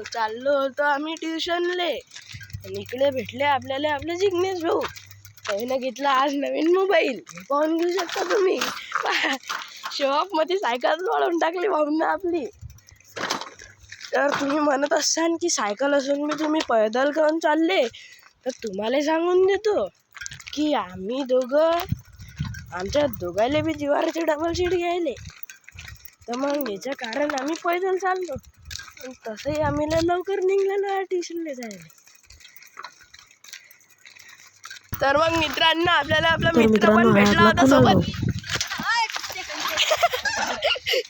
चाललो होतो आम्ही ट्युशनले आणि इकडे भेटले आपल्याला आपले जिग्नेश भाऊ. त्याने घेतला आज नवीन मोबाईल. पाहून घेऊ शकता तुम्ही. शॉपमध्ये सायकल वाढवून टाकली भाऊंना आपली. तर तुम्ही म्हणत असाल की सायकल असून मी तुम्ही पैदल घेऊन चालले, तर तुम्हाला सांगून देतो की आम्ही दोघं आमच्या दोघायला बी जीवारचे डबल सीट घ्यायले. तर मग याचं कारण आम्ही पैदल चाललो. तसंही आम्ही लवकर निघलेलो आहे ट्युशनला जायला. तर मग मित्रांनो आपल्याला आपला मित्र पण भेटला होता सोबत.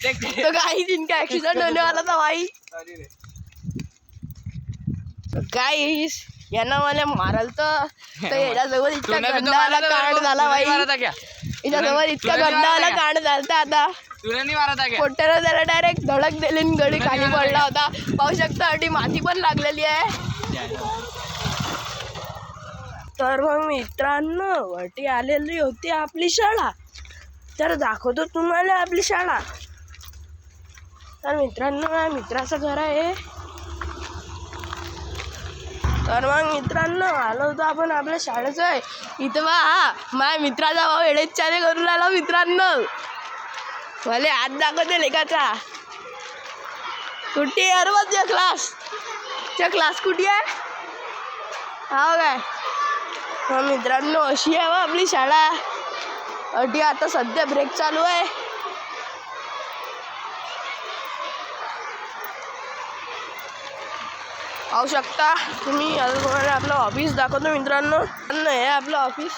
तो काही जिनका ऍक्सिडेंट होने वाला था भाई. गाइस यांना मला मारल तर याच्याजवळ इतका गंडावाला कांड झाला भाई. याच्याजवळ इतका गंडावाला कांड झालता. आता पोट्याला त्याला डायरेक्ट धडक दिली आणि गडी खाली पडला होता. पाहू शकता अटी माती पण लागलेली आहे. तर मग मित्रांनो वरती आलेली होती आपली शाळा. तर दाखवतो तुम्हाला आपली शाळा. तर मित्रांनो माझ्या मित्राचं घर आहे. तर मग मित्रांनो आलो होतो आपण आपल्या शाळेचं आहे इथं. हा माझ्या मित्राचा भाऊ एडेचारे करून आला मित्रांनो. मला हात दाखवते लेखाचा. कुठे आहे अरे त्या क्लास कुठे आहे? हा काय हो मित्रांनो अशी आहे आपली शाळा. अटी आता सध्या ब्रेक चालू आहे. पाहू शकता तुम्ही. आपलं ऑफिस दाखवतो मित्रांनो. हे आपलं ऑफिस.